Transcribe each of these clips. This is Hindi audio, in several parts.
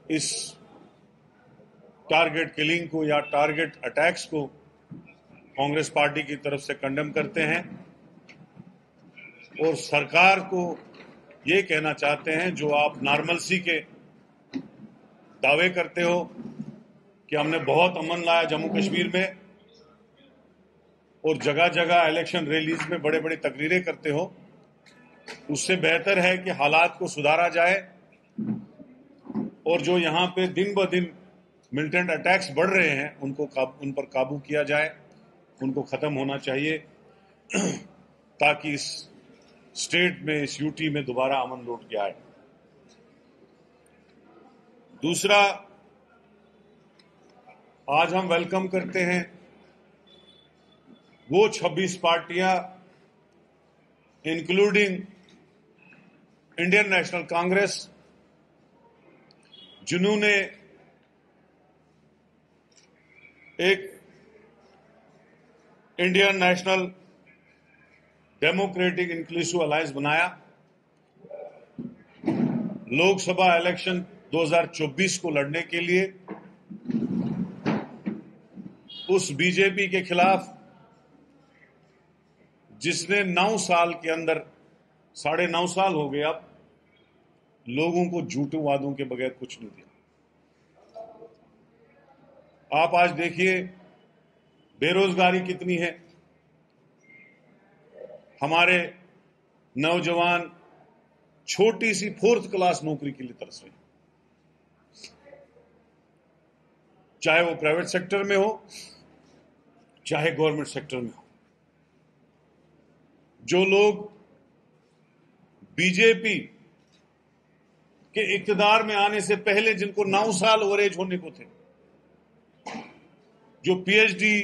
इस टारगेट किलिंग को या टारगेट अटैक्स को कांग्रेस पार्टी की तरफ से कंडेम करते हैं और सरकार को ये कहना चाहते हैं, जो आप नॉर्मलसी के दावे करते हो कि हमने बहुत अमन लाया जम्मू कश्मीर में और जगह जगह इलेक्शन रैलीज में बड़े बड़े तकरीरें करते हो, उससे बेहतर है कि हालात को सुधारा जाए और जो यहां पे दिन ब दिन मिलिटेंट अटैक्स बढ़ रहे हैं उन पर काबू किया जाए, उनको खत्म होना चाहिए ताकि इस स्टेट में, इस यूटी में दोबारा अमन लौट के आए। दूसरा, आज हम वेलकम करते हैं वो 26 पार्टियां इंक्लूडिंग इंडियन नेशनल कांग्रेस जिन्होंने एक Indian national democratic inclusive alliance बनाया। लोकसभा इलेक्शन 2024 को लड़ने के लिए उस बीजेपी के खिलाफ जिसने 9 साल के अंदर, 9.5 साल हो गए अब, लोगों को झूठे वादों के बगैर कुछ नहीं दिया। आप आज देखिए बेरोजगारी कितनी है, हमारे नौजवान छोटी सी 4th क्लास नौकरी के लिए तरस रहे हैं, चाहे वो प्राइवेट सेक्टर में हो चाहे गवर्नमेंट सेक्टर में हो। जो लोग बीजेपी के इक्तदार में आने से पहले जिनको 9 साल ओवरेज होने को थे, जो पीएचडी,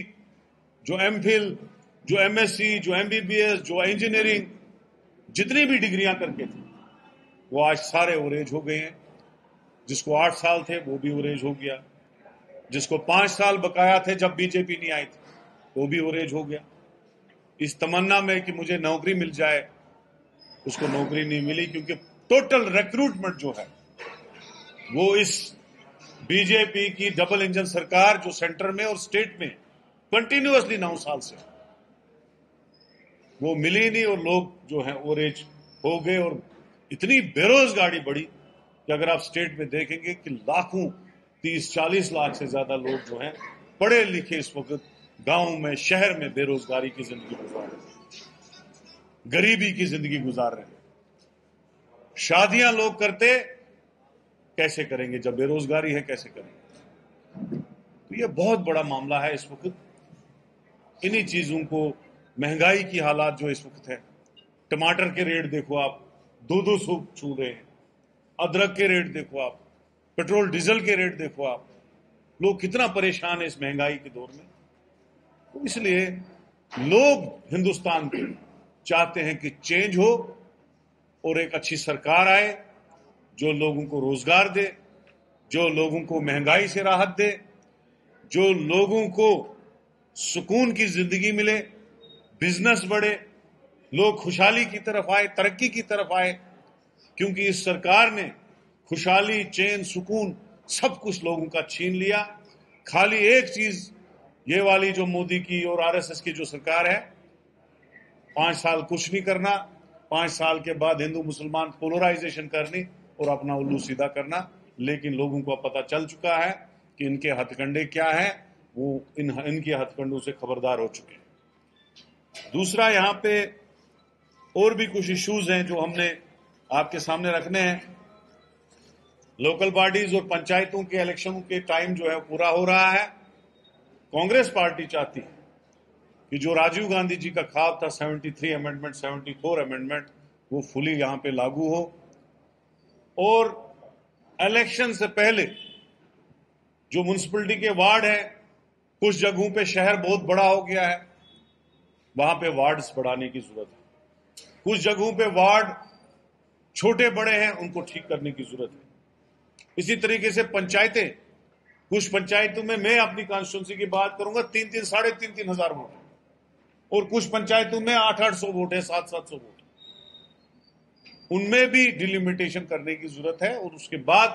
जो एमफिल, जो एमएससी, जो एमबीबीएस, जो इंजीनियरिंग, जितनी भी डिग्रियां करके थे, वो आज सारे ओवरेज हो गए हैं। जिसको 8 साल थे वो भी ओवरेज हो गया, जिसको 5 साल बकाया थे जब बीजेपी नहीं आई थी वो भी ओवरेज हो गया। इस तमन्ना में कि मुझे नौकरी मिल जाए, उसको नौकरी नहीं मिली, क्योंकि टोटल रिक्रूटमेंट जो है वो इस बीजेपी की डबल इंजन सरकार जो सेंटर में और स्टेट में कंटिन्यूअसली 9 साल से, वो मिली नहीं और लोग जो है ओवरेज हो गए। और इतनी बेरोजगारी बढ़ी कि अगर आप स्टेट में देखेंगे कि लाखों, 30-40 लाख से ज्यादा लोग जो हैं पढ़े लिखे इस वक्त गांव में, शहर में बेरोजगारी की जिंदगी गुजार रहे हैं, गरीबी की जिंदगी गुजार रहे हैं। शादियां लोग करते कैसे करेंगे जब बेरोजगारी है, कैसे करेंगे? तो यह बहुत बड़ा मामला है इस वक्त। इन्हीं चीजों को, महंगाई की हालात जो इस वक्त है, टमाटर के रेट देखो आप 2-2 छू रहे हैं, अदरक के रेट देखो आप, पेट्रोल डीजल के रेट देखो आप, लोग कितना परेशान है इस महंगाई के दौर में। तो इसलिए लोग हिंदुस्तान के चाहते हैं कि चेंज हो और एक अच्छी सरकार आए जो लोगों को रोजगार दे, जो लोगों को महंगाई से राहत दे, जो लोगों को सुकून की जिंदगी मिले, बिजनेस बढ़े, लोग खुशहाली की तरफ आए, तरक्की की तरफ आए। क्योंकि इस सरकार ने खुशहाली, चैन, सुकून सब कुछ लोगों का छीन लिया। खाली एक चीज, ये वाली जो मोदी की और आरएसएस की जो सरकार है, 5 साल कुछ नहीं करना, 5 साल के बाद हिंदू मुसलमान पोलराइजेशन करनी और अपना उल्लू सीधा करना। लेकिन लोगों को पता चल चुका है कि इनके हथकंडे क्या हैं, वो इनके हथकंडों से खबरदार हो चुके हैं। दूसरा, यहां पे और भी कुछ इश्यूज हैं जो हमने आपके सामने रखने हैं। लोकल बॉडीज और पंचायतों के इलेक्शन के टाइम जो है पूरा हो रहा है। कांग्रेस पार्टी चाहती है कि जो राजीव गांधी जी का ख्वाब था 73 अमेंडमेंट, 74 अमेंडमेंट, वो फुली यहां पे लागू हो। और इलेक्शन से पहले जो म्युनिसिपैलिटी के वार्ड है, कुछ जगहों पे शहर बहुत बड़ा हो गया है, वहां पे वार्ड्स बढ़ाने की जरूरत है। कुछ जगहों पे वार्ड छोटे बड़े हैं, उनको ठीक करने की जरूरत है। इसी तरीके से पंचायतें, कुछ पंचायतों में, मैं अपनी कॉन्स्टिट्यूंसी की बात करूंगा, 3-3, 3,500 हजार वोट है, और कुछ पंचायतों में 800-800 वोट है, 700-700 वोट। उनमें भी डिलिमिटेशन करने की जरूरत है और उसके बाद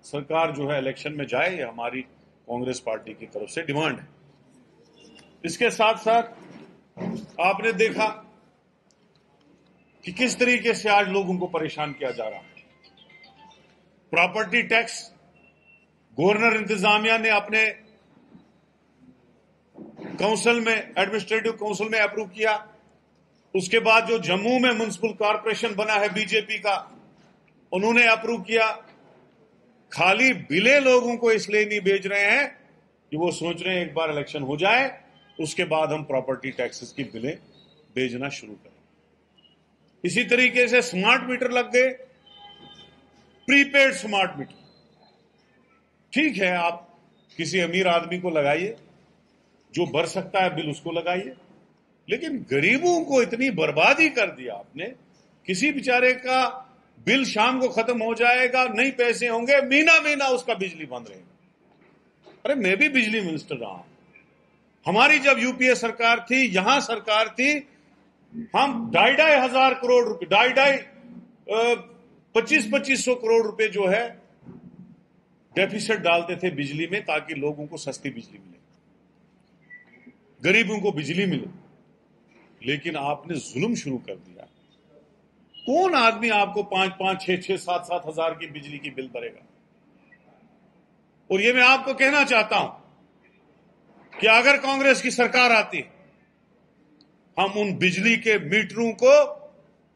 सरकार जो है इलेक्शन में जाए, ये हमारी कांग्रेस पार्टी की तरफ से डिमांड है। इसके साथ साथ आपने देखा कि किस तरीके से आज लोगों को परेशान किया जा रहा है। प्रॉपर्टी टैक्स गवर्नर इंतजामिया ने अपने काउंसिल में, एडमिनिस्ट्रेटिव काउंसिल में अप्रूव किया। उसके बाद जो जम्मू में म्युनिसिपल कॉर्पोरेशन बना है बीजेपी का, उन्होंने अप्रूव किया। खाली बिले लोगों को इसलिए नहीं भेज रहे हैं कि वो सोच रहे हैं एक बार इलेक्शन हो जाए उसके बाद हम प्रॉपर्टी टैक्सेस की बिलें भेजना शुरू करें। इसी तरीके से स्मार्ट मीटर लग गए, प्रीपेड स्मार्ट मीटर। ठीक है, आप किसी अमीर आदमी को लगाइए, जो भर सकता है बिल उसको लगाइए, लेकिन गरीबों को इतनी बर्बादी कर दिया आपने। किसी बेचारे का बिल शाम को खत्म हो जाएगा, नहीं पैसे होंगे, महीना महीना उसका बिजली बंद रहेगा। अरे मैं भी बिजली मिनिस्टर रहा हूं। हमारी जब यूपीए सरकार थी, यहां सरकार थी, हम 2,500 करोड़ रुपए, 2500 करोड़ रुपए जो है डेफिसिट डालते थे बिजली में, ताकि लोगों को सस्ती बिजली मिले, गरीबों को बिजली मिले। लेकिन आपने जुल्म शुरू कर दिया। कौन आदमी आपको 5-5, 6-6, 7-7 हजार की बिजली की बिल भरेगा? और ये मैं आपको कहना चाहता हूं कि अगर कांग्रेस की सरकार आती, हम उन बिजली के मीटरों को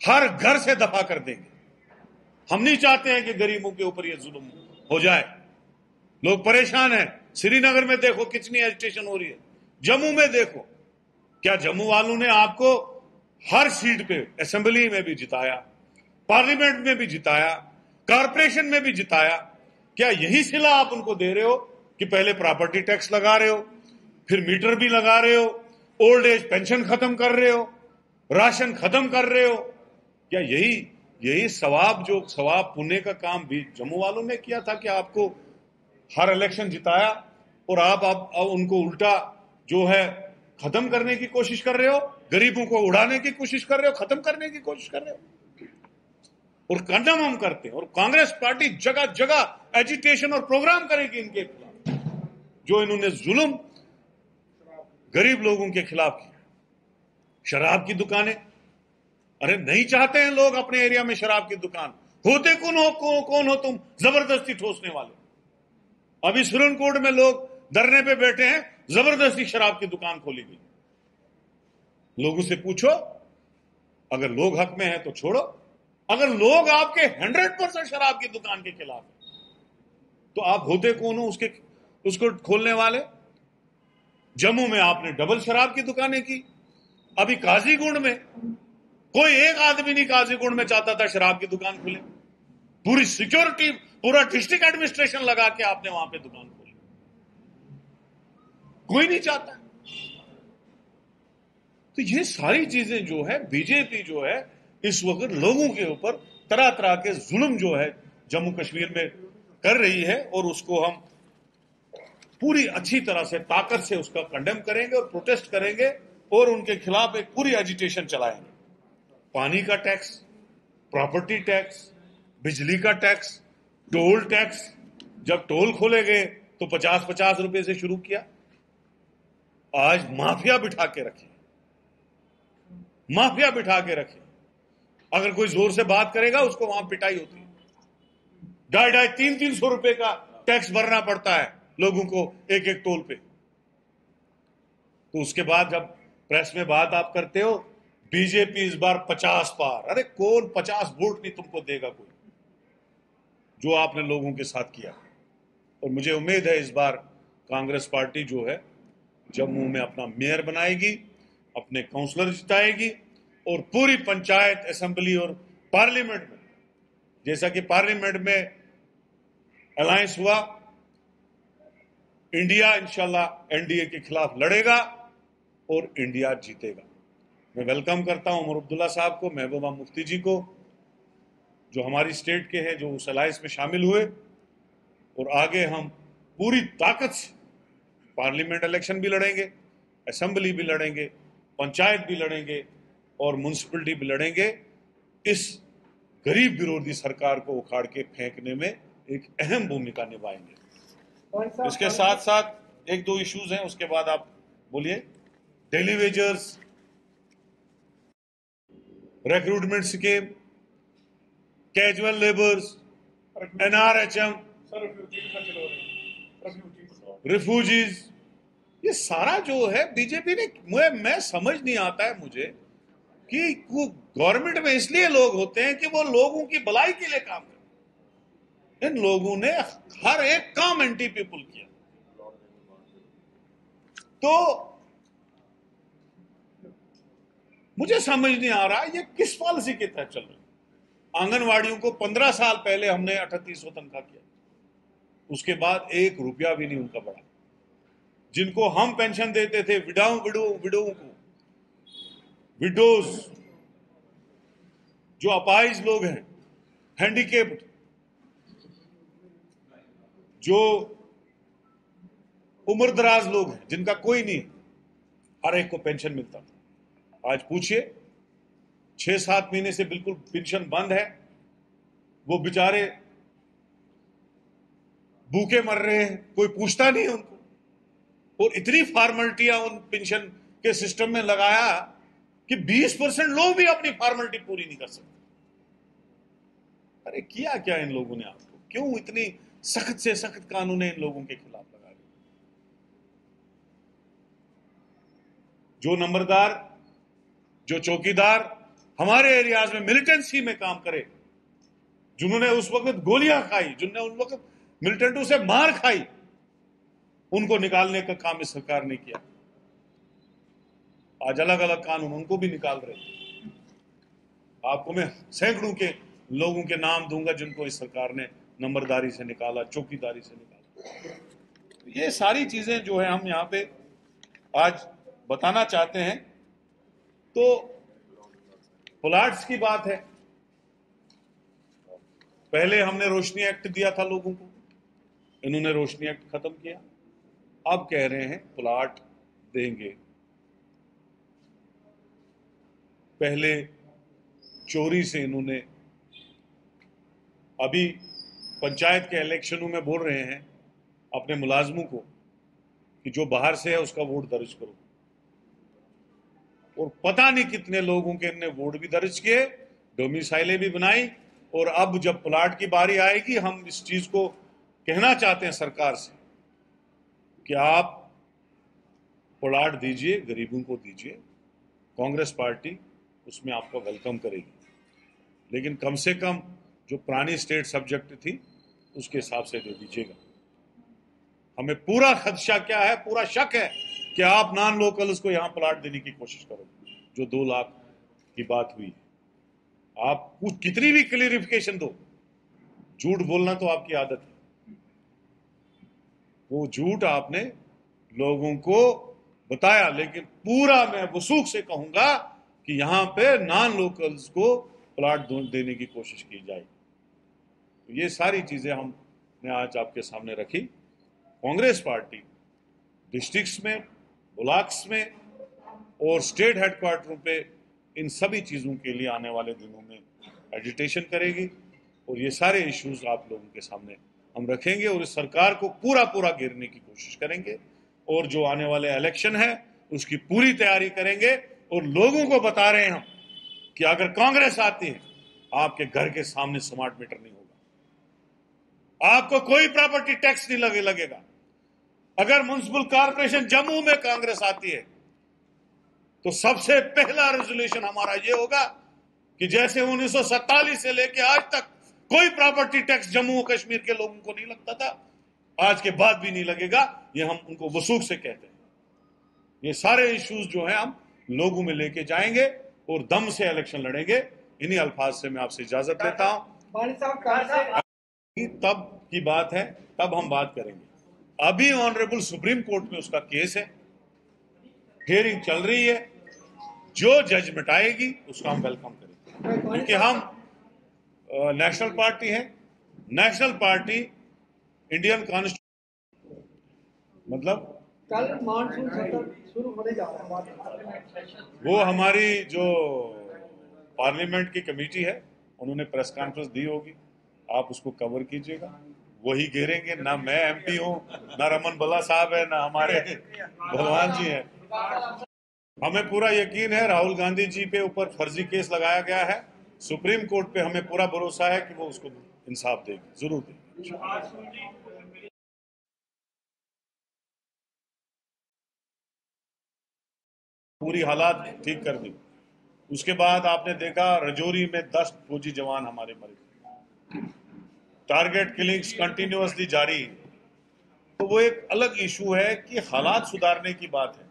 हर घर से दफा कर देंगे। हम नहीं चाहते हैं कि गरीबों के ऊपर यह जुल्म हो जाए। लोग परेशान हैं। श्रीनगर में देखो कितनी एजिटेशन हो रही है, जम्मू में देखो। क्या जम्मू वालों ने आपको हर सीट पे असेंबली में भी जिताया, पार्लियामेंट में भी जिताया, कारपोरेशन में भी जिताया? क्या यही सिला आप उनको दे रहे हो कि पहले प्रॉपर्टी टैक्स लगा रहे हो, फिर मीटर भी लगा रहे हो, ओल्ड एज पेंशन खत्म कर रहे हो, राशन खत्म कर रहे हो? क्या यही सवाब पुण्य का काम भी जम्मू वालों ने किया था कि आपको हर इलेक्शन जिताया और आप उनको उल्टा जो है खत्म करने की कोशिश कर रहे हो, गरीबों को उड़ाने की कोशिश कर रहे हो, खत्म करने की कोशिश कर रहे हो? और कंडम हम करते हैं। और कांग्रेस पार्टी जगह जगह एजिटेशन और प्रोग्राम करेगी इनके खिलाफ, जो इन्होंने जुल्म गरीब लोगों के खिलाफ किया। शराब की दुकानें, अरे नहीं चाहते हैं लोग अपने एरिया में शराब की दुकान। होते कौन हो तुम जबरदस्ती ठोसने वाले? अभी सुप्रीम कोर्ट में लोग धरने पे बैठे हैं, जबरदस्ती शराब की दुकान खोली गई। लोगों से पूछो, अगर लोग हक में हैं तो छोड़ो। अगर लोग आपके 100% शराब की दुकान के खिलाफ है, तो आप होते कौन हो उसको खोलने वाले? जम्मू में आपने डबल शराब की दुकानें की। अभी काजीगुंड में कोई एक आदमी नहीं काजीगुंड में चाहता था शराब की दुकान खुले। पूरी सिक्योरिटी, पूरा डिस्ट्रिक्ट एडमिनिस्ट्रेशन लगा के आपने वहां पे दुकान खोली। कोई नहीं चाहता। तो ये सारी चीजें जो है, बीजेपी जो है इस वक्त लोगों के ऊपर तरह तरह के जुल्म जो है जम्मू कश्मीर में कर रही है, और उसको हम पूरी अच्छी तरह से ताकत से उसका कंडेम करेंगे और प्रोटेस्ट करेंगे और उनके खिलाफ एक पूरी एजिटेशन चलाएंगे। पानी का टैक्स, प्रॉपर्टी टैक्स, बिजली का टैक्स, टोल टैक्स। जब टोल खोले गए तो 50-50 रुपए से शुरू किया। आज माफिया बिठा के रखे, माफिया बिठा के रखे। अगर कोई जोर से बात करेगा उसको वहां पिटाई होती है। 250-300 रुपए का टैक्स भरना पड़ता है लोगों को एक एक टोल पे। तो उसके बाद जब प्रेस में बात आप करते हो, बीजेपी इस बार 50 पार। अरे कौन 50 वोट नहीं तुमको देगा कोई, जो आपने लोगों के साथ किया। और मुझे उम्मीद है इस बार कांग्रेस पार्टी जो है जम्मू में अपना मेयर बनाएगी, अपने काउंसलर जिताएगी, और पूरी पंचायत, असेंबली और पार्लियामेंट में, जैसा कि पार्लियामेंट में अलायंस हुआ, इंडिया इंशाल्लाह एनडीए के खिलाफ लड़ेगा और इंडिया जीतेगा। मैं वेलकम करता हूं उमर अब्दुल्ला साहब को, महबूबा मुफ्ती जी को, जो हमारी स्टेट के हैं, जो उस अलायंस में शामिल हुए। और आगे हम पूरी ताकत से पार्लियामेंट इलेक्शन भी लड़ेंगे, असेंबली भी लड़ेंगे, पंचायत भी लड़ेंगे और म्युनिसिपलिटी भी लड़ेंगे, इस गरीब विरोधी सरकार को उखाड़ के फेंकने में एक अहम भूमिका निभाएंगे। इसके साथ साथ एक दो इश्यूज हैं, उसके बाद आप बोलिए। Daily wagers, recruitment scheme, casual labours, NRHM, refugees, ये सारा जो है बीजेपी ने, मैं समझ नहीं आता है मुझे कि गवर्नमेंट में इसलिए लोग होते हैं कि वो लोगों की भलाई के लिए काम करते। इन लोगों ने हर एक काम एंटी पीपुल किया। तो मुझे समझ नहीं आ रहा ये किस पॉलिसी के तहत चल रहा है। आंगनवाड़ियों को 15 साल पहले हमने 3800 तनख्वाह किया, उसके बाद 1 रुपया भी नहीं उनका बढ़ा। जिनको हम पेंशन देते थे विडोओं को, विडोज, जो अपाहिज लोग हैं, हैंडीकेप्ड, जो उम्रदराज लोग हैं, जिनका कोई नहीं, हर एक को पेंशन मिलता था। आज पूछिए, 6-7 महीने से बिल्कुल पेंशन बंद है। वो बेचारे भूखे मर रहे हैं, कोई पूछता नहीं उनको। और इतनी फॉर्मेलिटियां उन पेंशन के सिस्टम में लगाया कि 20% लोग भी अपनी फॉर्मेलिटी पूरी नहीं कर सकते। अरे किया क्या इन लोगों ने आपको? क्यों इतनी सख्त से सख्त कानून इन लोगों के खिलाफ लगा रहे? जो नंबरदार, जो चौकीदार हमारे एरियाज में मिलिटेंसी में काम करे, जिन्होंने उस वक्त गोलियां खाई, जिन्होंने उन वक्त मिलिटेंटों से मार खाई, उनको निकालने का काम इस सरकार ने किया। आज अलग अलग कानून उनको भी निकाल रहे। आपको मैं सैकड़ों के लोगों के नाम दूंगा जिनको इस सरकार ने नंबरदारी से निकाला, चौकीदारी से निकाला। ये सारी चीजें जो है हम यहां पे आज बताना चाहते हैं। तो प्लाट्स की बात है, पहले हमने रोशनी एक्ट दिया था लोगों को, इन्होंने रोशनी एक्ट खत्म किया। अब कह रहे हैं प्लाट देंगे। पहले चोरी से इन्होंने, अभी पंचायत के इलेक्शनों में बोल रहे हैं अपने मुलाजमों को कि जो बाहर से है उसका वोट दर्ज करो। और पता नहीं कितने लोगों के इनने वोट भी दर्ज किए, डोमिसाइलें भी बनाई। और अब जब प्लाट की बारी आएगी, हम इस चीज को कहना चाहते हैं सरकार से कि आप प्लाट दीजिए, गरीबों को दीजिए। कांग्रेस पार्टी उसमें आपका वेलकम करेगी, लेकिन कम से कम जो पुरानी स्टेट सब्जेक्ट थी उसके हिसाब से दे दीजिएगा। हमें पूरा खदशा क्या है, पूरा शक है कि आप नॉन लोकल्स को यहां प्लाट देने की कोशिश करोगे। जो 2 लाख की बात हुई, आप कितनी भी क्लियरिफिकेशन दो, झूठ बोलना तो आपकी आदत है। वो झूठ आपने लोगों को बताया, लेकिन पूरा मैं वसूख से कहूंगा कि यहां पे नॉन लोकल्स को प्लाट देने की कोशिश की जाए। तो ये सारी चीजें हमने आज आपके सामने रखी। कांग्रेस पार्टी डिस्ट्रिक्ट्स में, ब्लॉक्स में और स्टेट हेडक्वार्टरों पे इन सभी चीजों के लिए आने वाले दिनों में एजिटेशन करेगी और ये सारे इश्यूज आप लोगों के सामने हम रखेंगे और इस सरकार को पूरा घेरने की कोशिश करेंगे। और जो आने वाले इलेक्शन है उसकी पूरी तैयारी करेंगे। और लोगों को बता रहे हैं हम कि अगर कांग्रेस आती है, आपके घर के सामने स्मार्ट मीटर नहीं होगा, आपको कोई प्रॉपर्टी टैक्स नहीं लगेगा। अगर म्युनिसिपल कॉर्पोरेशन जम्मू में कांग्रेस आती है तो सबसे पहला रेजोल्यूशन हमारा यह होगा कि जैसे 1947 से लेकर आज तक कोई प्रॉपर्टी टैक्स जम्मू और कश्मीर के लोगों को नहीं लगता था, आज के बाद भी नहीं लगेगा। ये हम उनको वसूख से कहते हैं। ये सारे इश्यूज जो हैं हम लोगों में लेके जाएंगे और दम से इलेक्शन लड़ेंगे। इन्हीं अल्फाज से मैं आपसे इजाजत लेता हूं। तब की बात है, तब हम बात करेंगे। अभी ऑनरेबल सुप्रीम कोर्ट में उसका केस है, हियरिंग चल रही है। जो जजमेंट आएगी उसका हम वेलकम करेंगे, क्योंकि हम नेशनल पार्टी है। नेशनल पार्टी इंडियन कॉन्स्टिट्यूशन, मतलब कल मानसून सत्र शुरू होने जा रहा है, वो हमारी जो पार्लियामेंट की कमेटी है उन्होंने प्रेस कॉन्फ्रेंस दी होगी, आप उसको कवर कीजिएगा। वही घेरेंगे। ना मैं एमपी हूँ, ना रमन बल्ला साहब है, ना हमारे भगवान जी हैं। हमें पूरा यकीन है राहुल गांधी जी पे ऊपर फर्जी केस लगाया गया है। सुप्रीम कोर्ट पे हमें पूरा भरोसा है कि वो उसको इंसाफ देगी, जरूर देगी। पूरी हालात ठीक कर दी। उसके बाद आपने देखा रजौरी में 10 फौजी जवान हमारे मरे। टारगेट किलिंग्स कंटिन्यूअसली जारी। तो वो एक अलग इशू है कि हालात सुधारने की बात है,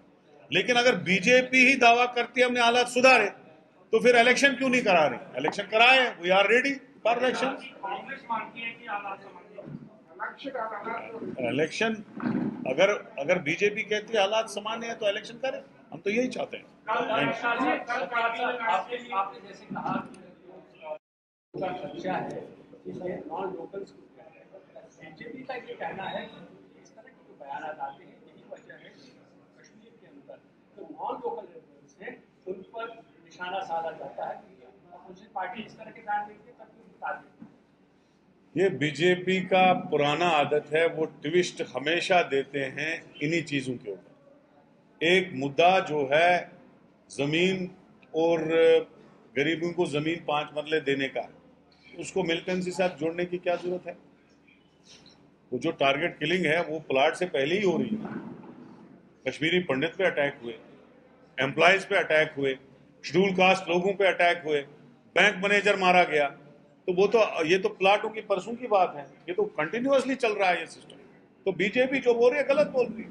लेकिन अगर बीजेपी ही दावा करती है हमने हालात सुधारे, तो फिर इलेक्शन क्यों नहीं करा रही? इलेक्शन कराए, we are ready for election. Election अगर बीजेपी कहती है हालात सामान्य है तो इलेक्शन करें, हम तो यही चाहते हैं। आपने जैसे कहा का खर्चा है, इसलिए नॉन लोकल्स को क्या है, बीजेपी का ये कहना है कि इस तरह के जो बयान आते हैं यही वजह है कि कश्मीर के अंदर जो नॉन लोकल रेजिडेंट्स हैं उन पर निशाना साधा जाता है। अपोजिशन पार्टी इस तरह के बयान देती है तब बता देती है। ये बीजेपी का पुराना आदत है, वो ट्विस्ट हमेशा देते हैं इन्हीं चीजों के ऊपर। एक मुद्दा जो है जमीन और गरीबों को जमीन 5 मरले देने का, उसको मिलिटेंसी से साथ जोड़ने की क्या जरूरत है? वो जो टारगेट किलिंग है वो प्लाट से पहले ही हो रही है। कश्मीरी पंडित पे अटैक हुए, एम्प्लॉयज पे अटैक हुए, शेड्यूल कास्ट लोगों पे अटैक हुए, बैंक मैनेजर मारा गया। तो वो तो ये तो प्लाटों की परसों की बात है, ये तो कंटिन्यूअसली चल रहा है ये सिस्टम। तो बीजेपी जो बोल रही है गलत बोल रही है।